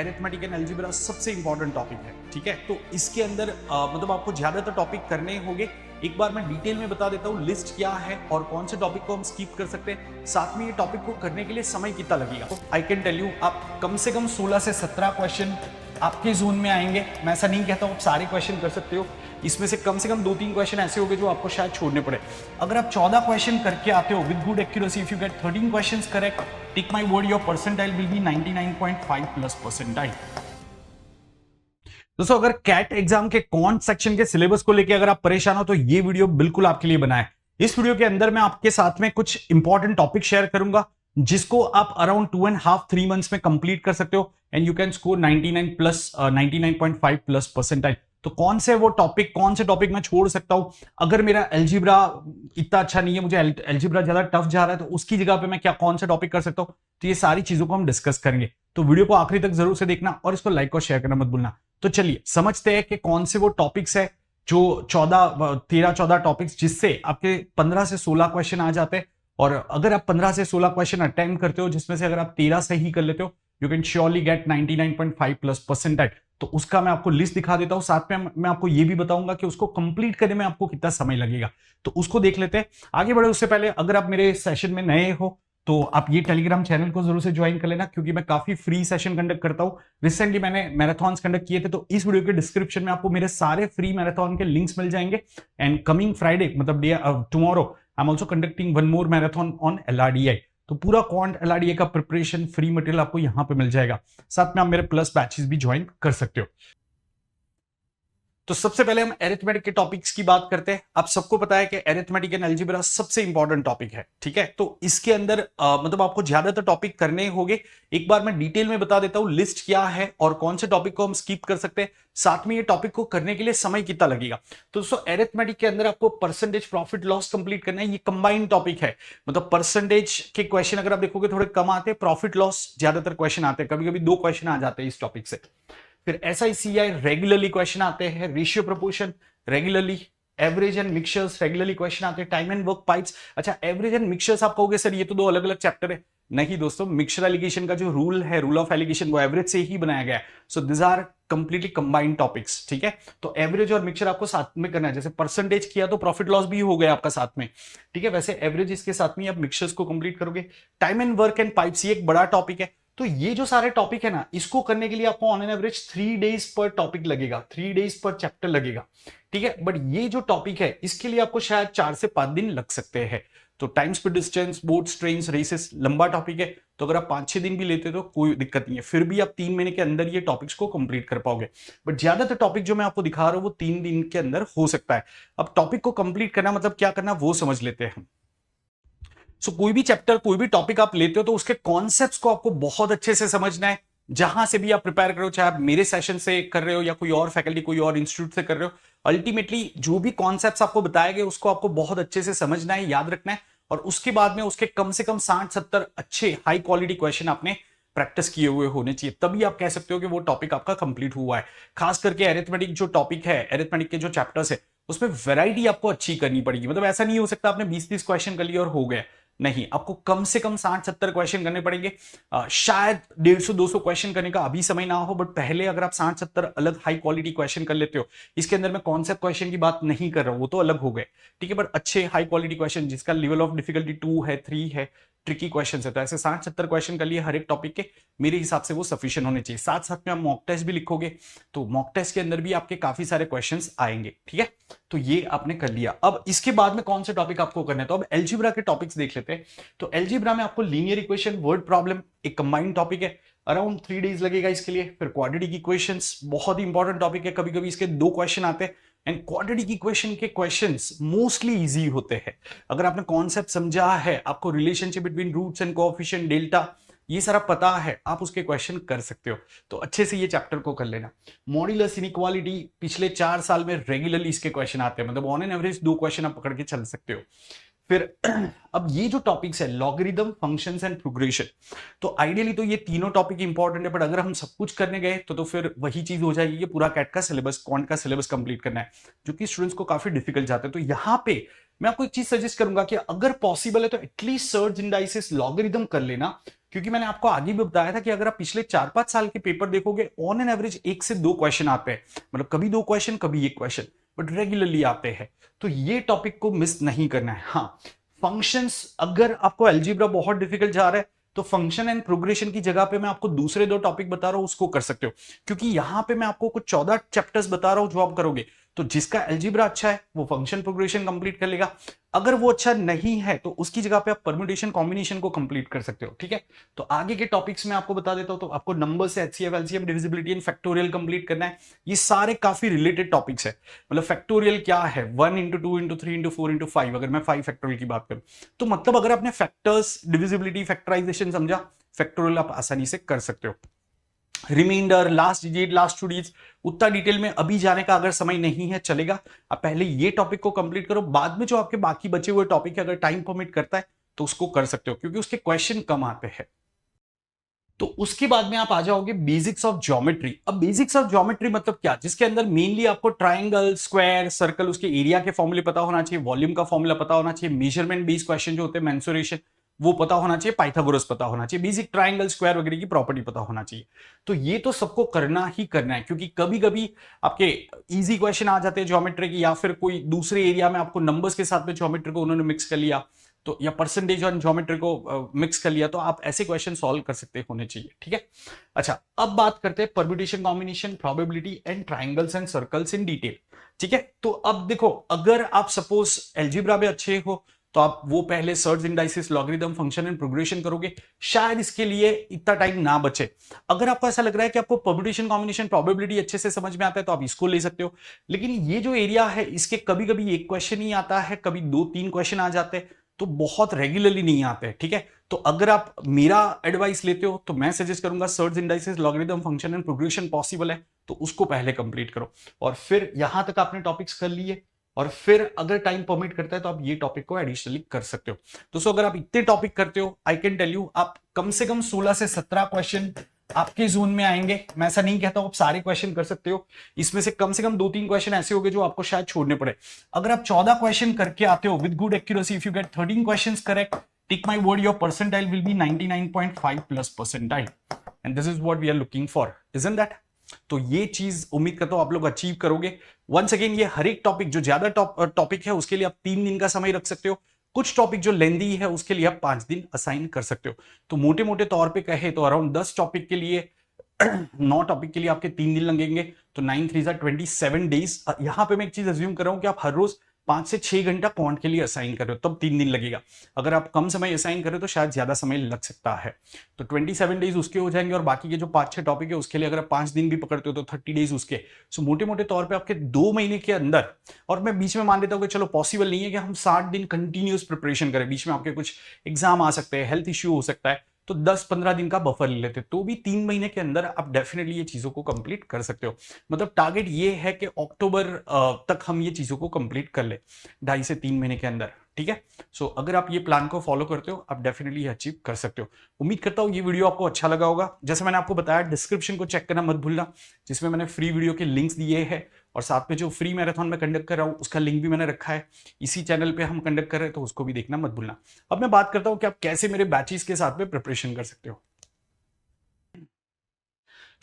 Arithmetic and algebra सबसे important topic है, ठीक है। तो इसके अंदर मतलब आपको ज्यादातर टॉपिक करने होंगे। एक बार मैं डिटेल में बता देता हूँ लिस्ट क्या है और कौन से टॉपिक को हम स्किप कर सकते हैं, साथ में ये टॉपिक को करने के लिए समय कितना लगेगा। तो आई कैन टेल यू, आप कम से कम 16 से 17 क्वेश्चन आपके जोन में आएंगे। मैं ऐसा नहीं कहता हूँ आप सारे क्वेश्चन कर सकते हो, इसमें से कम 2-3 क्वेश्चन ऐसे होंगे जो आपको शायद छोड़ने पड़े। अगर आप 14 क्वेश्चन करके आते हो with good accuracy, if you get 13 questions correct, take my word, your percentile will be 99.5 plus percentile. दोस्तों, अगर कैट एग्जाम के कौन सेक्शन के सिलेबस को लेकर अगर आप परेशान हो तो ये वीडियो बिल्कुल आपके लिए बना है। इस वीडियो के अंदर मैं आपके साथ में कुछ इंपॉर्टेंट टॉपिक शेयर करूंगा जिसको आप अराउंड 2.5-3 मंथ्स में कंप्लीट कर सकते हो and you can score 99.5 plus percentile. तो कौन से वो टॉपिक, कौन से टॉपिक मैं छोड़ सकता हूं अगर मेरा अलजेब्रा इतना अच्छा नहीं है, मुझे अलजेब्रा ज्यादा टफ जा रहा है, तो उसकी जगह पे मैं क्या कौन से टॉपिक कर सकता हूं। तो ये सारी चीजों को हम डिस्कस करेंगे, तो वीडियो को आखिरी तक जरूर से देखना और इसको लाइक और शेयर करना मत भूलना। तो चलिए समझते हैं कि कौन से वो टॉपिक्स है जो 13-14 टॉपिक्स जिससे आपके 15 से 16 क्वेश्चन आ जाते हैं। और अगर आप 15 से 16 क्वेश्चन अटेम्प्ट करते हो जिसमें से अगर आप 13 सही कर लेते हो, you can surely gate 99.5 plus percentile. तो उसका मैं आपको लिस्ट दिखा देता हूं, साथ में मैं आपको ये भी बताऊंगा कि उसको कंप्लीट करने में आपको कितना समय लगेगा। तो उसको देख लेते हैं। आगे बढ़े उससे पहले अगर आप मेरे सेशन में नए हो तो आप ये टेलीग्राम चैनल को जरूर से ज्वाइन कर लेना, क्योंकि मैं काफी फ्री सेशन कंडक्ट करता हूं। रिसेंटली मैंने मैराथन्स कंडक्ट किए थे, तो इस वीडियो के डिस्क्रिप्शन में आपको मेरे सारे फ्री मैराथन के लिंक्स मिल जाएंगे। एंड कमिंग फ्राइडे मतलब tomorrow I am also conducting one more marathon on LRDI। तो पूरा क्वांट LRDI का प्रिपरेशन फ्री मटेरियल आपको यहां पे मिल जाएगा। साथ में आप मेरे प्लस बैचेस भी ज्वाइन कर सकते हो। तो सबसे पहले हम एरिथमेटिक के टॉपिक्स की बात करते हैं। आप सबको पता है कि एरिथमेटिक एंड अलजेब्रा सबसे इंपॉर्टेंट टॉपिक है, ठीक है। तो इसके अंदर मतलब आपको ज्यादातर टॉपिक करने होंगे। एक बार मैं डिटेल में बता देता हूं लिस्ट क्या है और कौन से टॉपिक को हम स्किप कर सकते हैं, साथ में ये टॉपिक को करने के लिए समय कितना लगेगा। तो दोस्तों, एरिथमेटिक के अंदर आपको परसेंटेज प्रॉफिट लॉस कंप्लीट करना है। ये कंबाइंड टॉपिक है, मतलब परसेंटेज के क्वेश्चन अगर आप देखोगे थोड़े कम आते हैं, प्रॉफिट लॉस ज्यादातर क्वेश्चन आते हैं, कभी कभी 2 क्वेश्चन आ जाते हैं इस टॉपिक से। फिर SICI रेगुलरली क्वेश्चन आते हैं, ratio proportion regularly, average and mixtures regularly question आते हैं, टाइम एंड वर्क पाइप्स। अच्छा, एवरेज एंड मिक्सचर्स आप कहोगे सर ये तो 2 अलग अलग चैप्टर है। नहीं दोस्तों, मिक्सचर एलिगेशन का जो रूल है, रूल ऑफ एलिगेशन, वो एवरेज से ही बनाया गया है। So this are completely combined topics, ठीक है। तो एवरेज और मिक्सचर आपको साथ में करना है। जैसे परसेंटेज किया तो प्रॉफिट लॉस भी हो गया आपका साथ में, ठीक है। वैसे एवरेज इसके साथ में आप मिक्सचर्स को कंप्लीट करोगे। Time and work and pipes ये एक बड़ा टॉपिक है। तो ये जो सारे टॉपिक है ना, इसको करने के लिए आपको ऑन एन एवरेज 3 डेज पर टॉपिक लगेगा, 3 डेज पर चैप्टर लगेगा, ठीक है। बट ये जो टॉपिक है इसके लिए आपको शायद 4 से 5 दिन लग सकते हैं। तो time speed distance, boats, trains, races लंबा टॉपिक है, तो अगर आप 5-6 दिन भी लेते तो कोई दिक्कत नहीं है, फिर भी आप 3 महीने के अंदर ये टॉपिक्स को कंप्लीट कर पाओगे। बट ज्यादातर टॉपिक जो मैं आपको दिखा रहा हूं वो 3 दिन के अंदर हो सकता है। अब टॉपिक को कंप्लीट करना मतलब क्या करना वो समझ लेते हैं हम। सो कोई भी चैप्टर, कोई भी टॉपिक आप लेते हो तो उसके कॉन्सेप्ट्स को आपको बहुत अच्छे से समझना है। जहां से भी आप प्रिपेयर करो, चाहे आप मेरे सेशन से कर रहे हो या कोई और फैकल्टी, कोई और इंस्टीट्यूट से कर रहे हो, अल्टीमेटली जो भी कॉन्सेप्ट्स आपको बताए गए उसको आपको बहुत अच्छे से समझना है, याद रखना है। और उसके बाद में उसके कम से कम 60-70 अच्छे हाई क्वालिटी क्वेश्चन आपने प्रैक्टिस किए हुए होने चाहिए, तभी आप कह सकते हो कि वो टॉपिक आपका कंप्लीट हुआ है। खास करके एरिथमेटिक जो टॉपिक है, एरिथमेटिक के जो चैप्टर्स है, उसमें वैरायटी आपको अच्छी करनी पड़ेगी। मतलब ऐसा नहीं हो सकता आपने 20-30 क्वेश्चन कर लिए और हो गया, नहीं, आपको कम से कम 60-70 क्वेश्चन करने पड़ेंगे। शायद 150-200 क्वेश्चन करने का अभी समय ना हो, बट पहले अगर आप 60-70 अलग हाई क्वालिटी क्वेश्चन कर लेते हो, इसके अंदर मैं कॉन्सेप्ट क्वेश्चन की बात नहीं कर रहा हूं, वो तो अलग हो गए, ठीक है। बट अच्छे हाई क्वालिटी क्वेश्चन जिसका लेवल ऑफ डिफिकल्टी 2 है, 3 है, ट्रिकी क्वेश्चन है, तो ऐसे 60-70 क्वेश्चन कर लिए हर एक टॉपिक के, मेरे हिसाब से वो सफिशिएंट होने चाहिए। साथ साथ में आप मॉक टेस्ट भी लिखोगे तो मॉक टेस्ट के अंदर भी आपके काफी सारे क्वेश्चंस आएंगे, ठीक है। तो ये आपने कर लिया। अब इसके बाद में कौन से टॉपिक आपको करने हैं, तो अब अलजेब्रा के टॉपिक्स देख लेते हैं। तो अलजेब्रा में आपको लीनियर इक्वेशन, वर्ड प्रॉब्लम एक कंबाइंड टॉपिक है, अराउंड 3 डेज लगेगा इसके लिए। फिर क्वाड्रेटिक इक्वेशंस बहुत ही इंपॉर्टेंट टॉपिक है, कभी कभी इसके 2 क्वेश्चन आते हैं। एंड क्वाड्रेटिक इक्वेशन के क्वेश्चंस मोस्टली इजी होते हैं अगर आपने कॉन्सेप्ट समझा है, आपको relationship between roots and coefficient, delta, ये सारा पता है, आप उसके क्वेश्चन कर सकते हो। तो अच्छे से ये चैप्टर को कर लेना। मॉड्यूलस इनइक्वालिटी पिछले 4 साल में रेगुलरली इसके क्वेश्चन आते हैं, मतलब ऑन एन एवरेज 2 क्वेश्चन आप पकड़ के चल सकते हो। फिर अब ये जो टॉपिक्स है, लॉगरिथम, फंक्शंस एंड प्रोग्रेशन, तो आइडियली तो ये तीनों टॉपिक इंपॉर्टेंट है, बट अगर हम सब कुछ करने गए तो फिर वही चीज हो जाएगी कि पूरा कैट का सिलेबस, क्वांट का सिलेबस कंप्लीट करना है, जो कि स्टूडेंट्स को काफी डिफिकल्ट जाता है। तो यहां पे मैं आपको एक चीज सजेस्ट करूंगा कि अगर पॉसिबल है तो एटलीस्ट सर्च इंडाइसिस लॉगरिथम कर लेना, क्योंकि मैंने आपको आगे भी बताया था कि अगर आप पिछले 4-5 साल के पेपर देखोगे, ऑन एन एवरेज 1 से 2 क्वेश्चन आते हैं, मतलब कभी 2 क्वेश्चन कभी 1 क्वेश्चन, बट रेगुलरली आते हैं। तो ये टॉपिक को मिस नहीं करना है। हाँ, फंक्शंस, अगर आपको अलजेब्रा बहुत डिफिकल्ट जा रहा है तो फंक्शन एंड प्रोग्रेशन की जगह पे मैं आपको दूसरे 2 टॉपिक बता रहा हूं, उसको कर सकते हो, क्योंकि यहां पे मैं आपको कुछ 14 चैप्टर्स बता रहा हूं जो आप करोगे। तो जिसका अलजेब्रा अच्छा है वो फंक्शन प्रोग्रेशन कंप्लीट कर लेगा, अगर वो अच्छा नहीं है तो उसकी जगह पे आप परम्यूटेशन कॉम्बिनेशन को कंप्लीट कर सकते हो। ठीक है, तो आगे के टॉपिक्स में आपको बता देता हूं। तो आपको नंबर से HCF, LCM, divisibility and factorial complete करना है। ये सारे काफी रिलेटेड टॉपिक्स है। मतलब फैक्टोरियल क्या है, 1 इंटू 2 इंटू 3 इंटू 4 इंटू 5, अगर मैं 5 फैक्टोरियल की बात करूं तो मतलब अगर आपने फैक्टर्स, डिविजिबिलिटी, फैक्टराइजेशन समझा, फैक्टोरियल आप आसानी से कर सकते हो। Remainder, last digit, last two digit, उतना डिटेल में अभी जाने का अगर समय नहीं है चलेगा। आप पहले ये टॉपिक को कंप्लीट करो, बाद में जो आपके बाकी बचे हुए टॉपिक है अगर टाइम परमिट करता है तो उसको कर सकते हो, क्योंकि उसके क्वेश्चन कम आते हैं। तो उसके बाद में आप आ जाओगे बेसिक्स ऑफ ज्योमेट्री। अब बेसिक्स ऑफ ज्योमेट्री मतलब क्या, जिसके अंदर मेनली आपको ट्राइंगल, स्क्वायर, सर्कल, उसके एरिया के फॉर्मूले पता होना चाहिए, वॉल्यूम का फॉर्मूला पता होना चाहिए, मेजरमेंट बेस्ड क्वेश्चन जो होते हैं, मेंसुरेशन, वो पता होना चाहिए, पाइथागोरस पता होना चाहिए, बेसिक ट्राइंगल, स्क्वायर वगैरह की प्रॉपर्टी पता होना चाहिए। तो ये तो सबको करना ही करना है, क्योंकि कभी कभी आपके इजी क्वेश्चन आ जाते हैं ज्योमेट्री की, या फिर कोई दूसरे एरिया में आपको नंबर्स के साथ में ज्योमेट्री को उन्होंने मिक्स कर लिया, तो या परसेंटेज ऑन ज्योमेट्री को मिक्स कर लिया, तो आप ऐसे क्वेश्चन सॉल्व कर सकते होने चाहिए। ठीक है, अच्छा अब बात करते हैं permutation, combination, probability and triangles and circles in detail. ठीक है, तो अब देखो, अगर आप सपोज अलजेब्रा में अच्छे हो तो आप वो पहले search, indices, logarithm, function and progression करोगे, शायद इसके लिए इतना टाइम ना बचे। अगर आपको ऐसा लग रहा है कि आपको परम्यूटेशन, कॉम्बिनेशन, प्रोबेबिलिटी अच्छे से समझ में आता है तो आप इसको ले सकते हो। लेकिन ये जो एरिया है इसके कभी कभी एक क्वेश्चन ही आता है, कभी 2-3 क्वेश्चन आ जाते हैं, तो बहुत रेगुलरली नहीं आते हैं। ठीक है, तो अगर आप मेरा एडवाइस लेते हो तो मैं सजेस्ट करूंगा search, indices, logarithm, function and progression possible है तो उसको पहले कंप्लीट करो, और फिर यहां तक आपने टॉपिक्स कर लिए, और फिर अगर टाइम परमिट करता है तो आप ये टॉपिक को एडिशनली कर सकते हो। दोस्तों अगर आप इतने टॉपिक करते हो, आई कैन टेल यू आप कम से कम 16 से 17 क्वेश्चन आपके जोन में आएंगे। मैं ऐसा नहीं कहता हूं आप सारे क्वेश्चन कर सकते हो, इसमें से कम 2-3 क्वेश्चन ऐसे होंगे जो आपको शायद छोड़ने पड़े। अगर आप 14 क्वेश्चन करके आते हो with good accuracy, if you get 13 questions correct, take my word, your percentile will be 99.5 plus percentile, and this is what we are looking for, isn't that? तो ये चीज उम्मीद करता हूं आप लोग अचीव करोगे। वंस अगेन, ये हर एक टॉपिक, जो ज्यादा टॉपिक है उसके लिए आप 3 दिन का समय रख सकते हो, कुछ टॉपिक जो लेंदी है उसके लिए आप 5 दिन असाइन कर सकते हो। तो मोटे मोटे तौर पे कहे तो अराउंड 10 टॉपिक के लिए 9 टॉपिक के लिए आपके 3 दिन लगेंगे, तो 9 3 27 डेज। यहां पे मैं एक चीज अज्यूम कर रहा हूं कि आप हर रोज 5 से 6 घंटा क्वांट के लिए असाइन कर रहे हो, तब 3 दिन लगेगा। अगर आप कम समय असाइन कर रहे हो तो शायद ज्यादा समय लग सकता है। तो 27 डेज उसके हो जाएंगे, और बाकी के जो 5-6 टॉपिक है उसके लिए अगर आप 5 दिन भी पकड़ते हो तो 30 डेज उसके। सो मोटे मोटे तौर पे आपके 2 महीने के अंदर, और मैं बीच में मान लेता हूं कि चलो पॉसिबल नहीं है कि हम 60 दिन कंटिन्यूस प्रिपरेशन करें, बीच में आपके कुछ एग्जाम आ सकते हैं, हेल्थ इश्यू हो सकता है, तो 10-15 दिन का बफर ले लेते, तो भी 3 महीने के अंदर आप डेफिनेटली ये चीजों को कंप्लीट कर सकते हो। मतलब टारगेट ये है कि अक्टूबर तक हम ये चीजों को कंप्लीट कर ले, 2.5 से 3 महीने के अंदर। ठीक है, सो अगर आप ये प्लान को फॉलो करते हो आप डेफिनेटली अचीव कर सकते हो। उम्मीद करता हूं ये वीडियो आपको अच्छा लगा होगा। जैसे मैंने आपको बताया, डिस्क्रिप्शन को चेक करना मत भूलना, जिसमें मैंने फ्री वीडियो के लिंक्स दिए हैं, और साथ में जो फ्री मैराथन में कंडक्ट कर रहा हूं उसका लिंक भी मैंने रखा है, इसी चैनल पे हम कंडक्ट कर रहे हैं, तो उसको भी देखना मत भूलना। अब मैं बात करता हूं कि आप कैसे मेरे बैचेस के साथ में प्रिपरेशन कर सकते हो।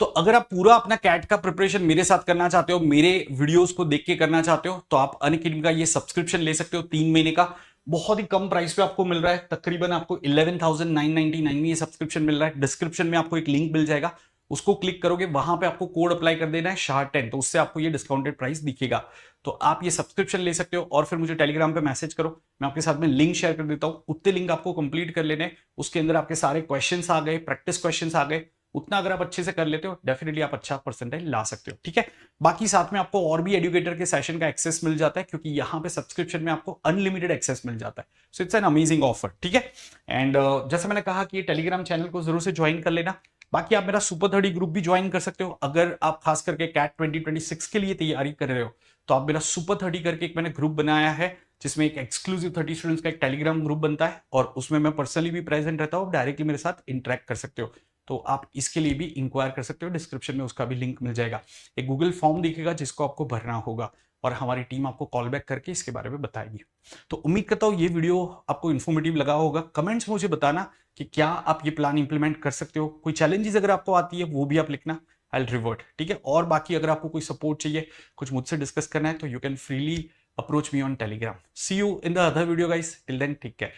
तो अगर आप पूरा अपना कैट का प्रिपरेशन मेरे साथ करना चाहते हो, मेरे वीडियोस को देख के करना चाहते हो, तो आप अनअकैडमी का ये सब्सक्रिप्शन ले सकते हो 3 महीने का, बहुत ही कम प्राइस पे आपको मिल रहा है, तकरीबन आपको 11,999 में ये सब्सक्रिप्शन मिल रहा है। डिस्क्रिप्शन में आपको एक लिंक मिल जाएगा, उसको क्लिक करोगे, वहां पे आपको कोड अप्लाई कर देना है SHAR10, तो उससे आपको ये डिस्काउंटेड प्राइस दिखेगा। तो आप ये सब्सक्रिप्शन ले सकते हो, और फिर मुझे टेलीग्राम पे मैसेज करो, मैं आपके साथ में लिंक शेयर कर देता हूं। उतने लिंक आपको कंप्लीट कर लेने, उसके अंदर आपके सारे क्वेश्चंस आ गए, प्रैक्टिस क्वेश्चंस आ गए, उतना अगर आप अच्छे से कर लेते हो डेफिनेटली आप अच्छा परसेंटाइल ला सकते हो। ठीक है, बाकी साथ में आपको और भी एजुकेटर के सेशन का एक्सेस मिल जाता है, क्योंकि यहां पे सब्सक्रिप्शन में आपको अनलिमिटेड एक्सेस मिल जाता है। So it's an amazing offer. ठीक है, एंड जैसे मैंने कहा कि ये टेलीग्राम चैनल को जरूर से ज्वाइन कर लेना। बाकी आप मेरा सुपर 30 ग्रुप भी ज्वाइन कर सकते हो, अगर आप खास करके कैट 2026 के लिए तैयारी कर रहे हो तो आप मेरा सुपर 30 करके एक मैंने ग्रुप बनाया है, जिसमें एक एक्सक्लूसिव 30 स्टूडेंट्स का एक टेलीग्राम ग्रुप बनता है, और उसमें मैं पर्सनली भी प्रेजेंट रहता हूँ, डायरेक्टली मेरे साथ इंटरेक्ट कर सकते हो। तो आप इसके लिए भी इंक्वायर कर सकते हो, डिस्क्रिप्शन में उसका भी लिंक मिल जाएगा। एक गूगल फॉर्म दिखेगा जिसको आपको भरना होगा, और हमारी टीम आपको कॉल बैक करके इसके बारे में बताएगी। तो उम्मीद करता हूँ ये वीडियो आपको इन्फॉर्मेटिव लगा होगा। कमेंट्स में मुझे बताना कि क्या आप ये प्लान इंप्लीमेंट कर सकते हो। कोई चैलेंजेस अगर आपको आती है वो भी आप लिखना, आई विल रिवर्ट, ठीक है। और बाकी अगर आपको कोई सपोर्ट चाहिए, कुछ मुझसे डिस्कस करना है, तो you can freely approach me on Telegram. See you in the other video guys, till then take care.